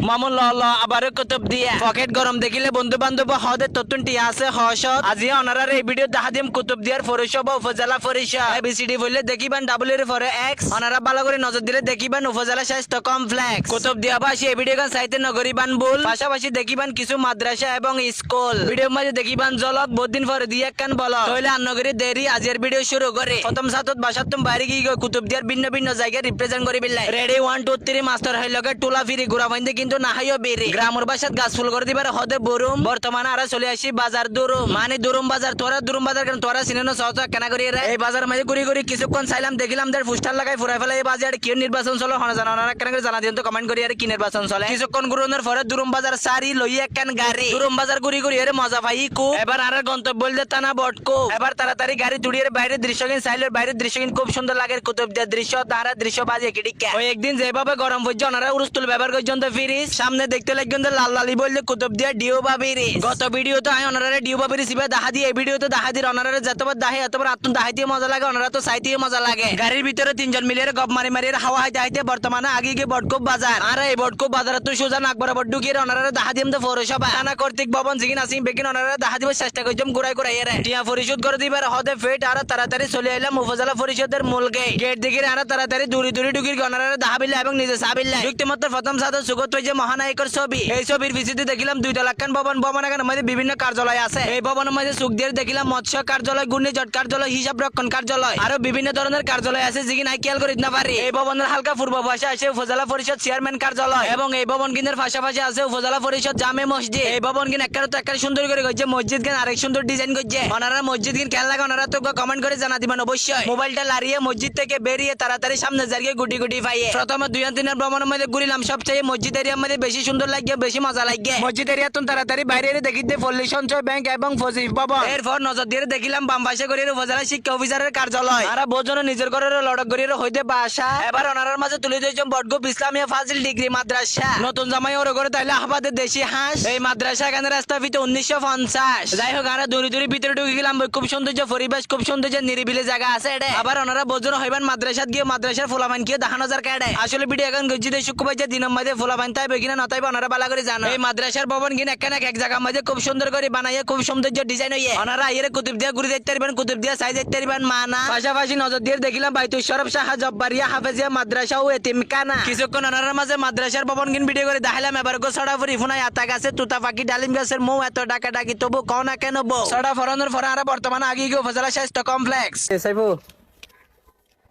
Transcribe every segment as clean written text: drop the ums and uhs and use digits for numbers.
মামুন ল আবারও কুতুব দিয়া পকেট গরম দেখিলে বন্ধু বান্ধব হদে ততুন টিয়া আছে হসত আজি অনারার এই ভিডিও দেখা দিম কুতুব দিয়ার পৌরসভা উপজেলা পরিষদ এবিসিডি বললে দেখিবান ডাবল এর পরে এক্স অনারা ভালো করে নজর দিলে দেখিবান উপজেলা স্বাস্থ্য কমপ্লেক্স কুতুব দিয়া বাসী এই ভিডিও গান সাইতে নগরীবান বুল পাশাপাশি দেখিবান কিছু মাদ্রাসা এবং স্কুল ভিডিও মাঝে দেখিবান জলক বহুদিন পরে দিয়ে কান বলো তাহলে আন্নগরী দেরি আজের ভিডিও শুরু করে প্রথম সাতত বাসাতুম বাইরে গিয়ে কুতুব দিয়ার ভিন্ন ভিন্ন জায়গায় রিপ্রেজেন্ট করি বিল্লাই রেডি 1 2 3 মাস্টার হাই লগে টুলা ফিরি ঘুরা বাইন্দে কিন্তু না হাইও বেরি গ্রামের বাসাত গাছ ফুল করে দিবার হদে বরুম বর্তমানে আর চলে আসি বাজার দুরুম মানে দুরুম বাজার তোরা দুরুম বাজার কেন তোরা সিনেনো সহজ কেনা করি রে এই বাজার মাঝে ঘুরি ঘুরি কিছুক্ষণ চাইলাম দেখিলাম দের পোস্টার লাগাই ফুরাই ফেলে এই বাজার কি নির্বাচন চলে হনা জানা না কেন করে জানা দিন তো কমেন্ট করি আর কি নির্বাচন চলে কিছুক্ষণ ঘুরনের পরে দুরুম বাজার সারি লইয়া একখান গাড়ি দুরুম বাজার ঘুরি ঘুরি এর মজা পাই কো এবার আর গন্তব্য বলতে টানা বটকো এবার তাড়াতাড়ি গাড়ি তুড়িয়ে বাইরের দৃশ্যহীন সাইলের বাইরের দৃশ্যহীন খুব সুন্দর লাগে কুতুব দিয়া দৃশ্য তারা দৃশ্য বাজে কিডিকা ওই একদিন যেভাবে গরম পড়ছে ওনারা উরুস্তুল ব্যবহার করছেন তো ফিরিস সামনে দেখতে লাগছেন লাল লালি বললে কুতুব দিয়া ডিও বাবিরি গত ভিডিও তো আই ওনারা ডিও বাবিরি সিবা দেখা দিয়ে এই ভিডিও তো দেখা দিয়ে ওনারা যতবার দাহে এতবার আত্ম দাহাইতে মজা লাগে ওনারা তো সাইতে মজা লাগে গাড়ির ভিতরে তিনজন মিলে গপ মারি মারি হাওয়া হাইতে হাইতে বর্তমানে আগে গিয়ে বটকুপ বাজার আর এই বটকুপ বাজার তো সোজা নাক বরাবর ঢুকিয়ে ওনারা দেখা দিম তো পৌরসভা থানা কর্তৃক ভবন জিগিন আসিম বেগিন ওনারা দেখা দিব চেষ্টা করছম ঘুরাই ঘুরাই এর টিয়া পরিশোধ করে দিবার হদে ফেট আর তাড়াতাড়ি চলে এলাম উপজেলা পরিষদের মূল গেট দিকে আর তাড়াতাড়ি দূরে দূরে ঢুকির ওনারা দেখা বিল্লা এবং নিজে সাবিল্লা ঢুকতে মাত্র প্রথম সাথে সুগত হয়েছে মহানায়কের ছবি এই ছবির ভিত্তিতে দেখিলাম 2 লাখান ভবন ভবনের মধ্যে বিভিন্ন কার্যালয় আছে এই ভবনের মধ্যে সুখ দিয়ে দেখিলাম মৎস্য কার্যালয় ঘূর্ণিঝড় কার্যালয় হিসাব রক্ষণ কার্যালয় আরো বিভিন্ন ধরনের কার্যালয় আছে যেগুলো নাই খেয়াল করে না পারি এই ভবনের হালকা পূর্ব পাশে আছে উপজেলা পরিষদ চেয়ারম্যান কার্যালয় এবং এই ভবন কিনের পাশাপাশি আছে উপজেলা পরিষদ জামে মসজিদ এই ভবন কিন একটা সুন্দর করে গেছে মসজিদ কিন আরেক সুন্দর ডিজাইন করছে ওনারা মসজিদ কিন খেয়াল লাগে ওনারা তো কমেন্ট করে জানা দিবেন অবশ্যই মোবাইলটা লারিয়ে মসজিদ থেকে বেরিয়ে তাড়াতাড়ি সামনে জায়গায় গুটি গুটি পাইয়ে প্রথমে 2 দিনের ভ্রমণের মধ্যে ঘুরিলাম সবচেয়ে মসজিদ এরিয়ার মধ্যে বেশি সুন্দর লাগে বেশি মজা লাগে মসজিদ এরিয়া তো তাড়াতাড়ি বাইরে দেখিতে পল্লী সঞ্চয় ব্যাংক এবং ফজিফ ভবন এরপর নজর দিয়ে দেখিলাম বাম পাশে করে উপজেলা শিক্ষা অফিসারের কার্যালয় আর বোঝনো নিজের ঘরের লড়ক গড়িয়ে হইতে বাসা এবার ওনার মাঝে তুলে দিয়েছেন বটগুপ ইসলামিয়া ফাজিল ডিগ্রি মাদ্রাসা নতুন জামাই ওর ঘরে তাইলে আহবাদের দেশি হাঁস এই মাদ্রাসা এখানে স্থাপিত 1950 যাই হোক আর দূরে দূরে ভিতরে ঢুকে গেলাম খুব সৌন্দর্য পরিবেশ খুব সৌন্দর্য নিরিবিলি জায়গা আছে এটা আবার ওনারা বোঝনো হইবেন মাদ্রাসাত গিয়ে মাদ্রাসার ফুলাবান গিয়ে দেখানো যার কাটে আসলে ভিডিও এখন গজিতে শুক্রবার যে দিনের মধ্যে ফুলাবান তাই বেগিনা নতাই ওনারা বালা করে জানো এই মাদ্রাসার ভবন কিনে এক জায়গার মধ্যে খুব সুন্দর করে বানাইয়ে খুব সৌন্দর্য ডিজাইন হইয়ে ওনারা আইরে কুতুব দিয়া ঘুরে দেখতে পারবেন কুতুব দিয়া সাইজ দেখতে পারবেন মানা পাশাপাশি নজর দিয়ে দেখিলাম বাইতুল শরফ শাহ জব্বারিয়া হাফেজিয়া মাদ্রাসা ও এতিমখানা কিছুক্ষণ ওনার মাঝে মাদ্রাসার ভবন কিন ভিডিও করে দেখালাম এবার গো ছড়াফুরি ফোনায় আতা গাছে তুতা পাখি ডালিম গাছের মৌ এত ডাকা ডাকি তবু কও না কেন বউ ছড়া ফরানোর ফরা আর বর্তমানে আগে গিয়ে উপজেলা স্বাস্থ্য কমপ্লেক্স সাইফু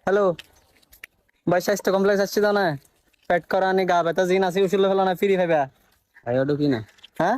হ্যালো ভাই স্বাস্থ্য কমপ্লেক্স আসছি তো না পেট করা নি গা ব্যথা জিন আছে উসুল হলো না ফ্রি ভাইবা আইও ঢুকি না হ্যাঁ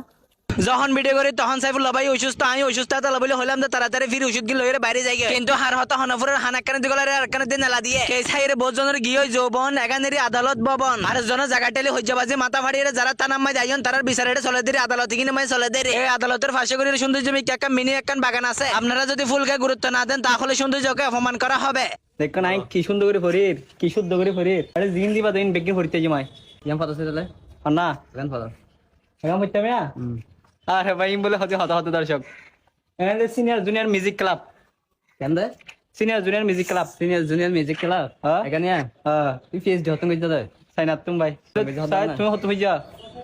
যখন ভিডিও করে তখন সাইফুল্লাহ ভাই অসুস্থ আমি অসুস্থ বলে হইলাম তাড়াতাড়ি ফিরে ওষুধ গিয়ে লইরে বাইরে যাই কিন্তু হার হতা হনপুরের হানাকানে দিগলারে আরকানে দিন নেলা দিয়ে কে সাইরে বহুজনের গিয়ে যৌবন এগানেরি আদালত ভবন আর জন জায়গা টেলে হজ্জাবাজি মাথা ফাড়িয়ে যারা তানাম মাই যাইন তারার বিচারে চলে দিরে আদালত কিনে মাই চলে দিরে এই আদালতের ফাঁসে করে সৌন্দর্য একটা মিনি একখান বাগান আছে আপনারা যদি ফুলকে গুরুত্ব না দেন তাহলে সৌন্দর্যকে অপমান করা হবে দেখো নাই কি সুন্দর করে ফরির কি শুদ্ধ করে ফরির আরে জিন দিবা দিন বেগিন ফরিতে জমাই ইয়াম পাতা সেলে না গান পাতা গান হইতে মিয়া আরে ভাই বলে হতে হতে হতে দর্শক and senior junior music club কেন দে সিনিয়র জুনিয়র মিউজিক ক্লাব এখানে তুই ফেস যত কইতে দে সাইন আপ তুমি ভাই তুমি হতে হইয়া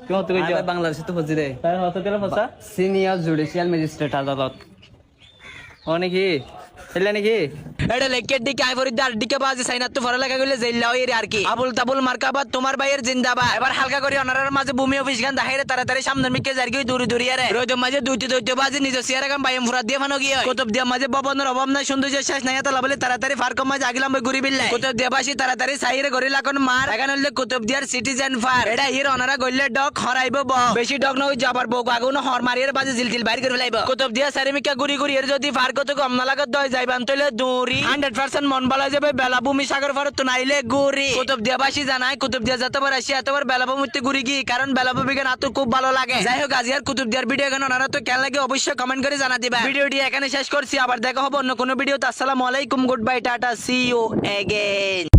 তুমি হতে কইয়া বাংলাদেশে তো হজি রে তাই হতে তেলা ফসা সিনিয়র জুডিশিয়াল ম্যাজিস্ট্রেট আদালত অনেকি এলা নাকি এটা লেকের দিকে আইভরিদার দিকে বাজে সাইনাত তো ফরা লাগা গলে জেল লাও এর আর কি আবুল তাবুল মার্কাবাদ তোমার ভাইয়ের জিন্দাবাদ এবার হালকা করে অনারার মাঝে ভূমি অফিস গান দাহিরে তাড়াতাড়ি সামনের মিকে জারগি দূরে দূরে আরে রইদ মাঝে দুইটি বাজে নিজ সিয়ারা গাম বাইম ফুরা দিয়ে ফানো গিয়ে কুতুব দিয়া মাঝে ভবনের অভাব নাই সৌন্দর্য শেষ নাই তা লাবলে তাড়াতাড়ি ফারকম মাঝে আগিলাম বই ঘুরি বিল্লে কুতুব দিয়া বাসি তাড়াতাড়ি সাইরে গরি লাখন মার এখানে হইলে কুতুব দিয়ার সিটিজেন ফার এটা হির অনারা গইলে ডক হরাইবো ব বেশি ডক নই যাবার বউ আগুন হর মারিয়ের বাজে জিলজিল বাইর করে লাইব কুতুব দিয়া সারিমিকা ঘুরি ঘুরি এর যদি ফার কত কম না লাগত দয় যাইবান তইলে 100% মন বলা যাবে বেলাভূমি সাগর ফারত তো নাইলে গুরি কুতুব দিয়া বাসি জানাই কুতুব দিয়া যতবার আসি এতবার বেলাভূমিতে ঘুরি গি কারণ বেলাভূমি গান তো খুব ভালো লাগে যাই হোক আজিয়ার কুতুব দিয়ার ভিডিও গান ওনারা তো কেন লাগে অবশ্যই কমেন্ট করে জানা দিবা ভিডিওটি এখানে শেষ করছি আবার দেখা হবে অন্য কোনো ভিডিওতে আসসালামু আলাইকুম good bye tata see you again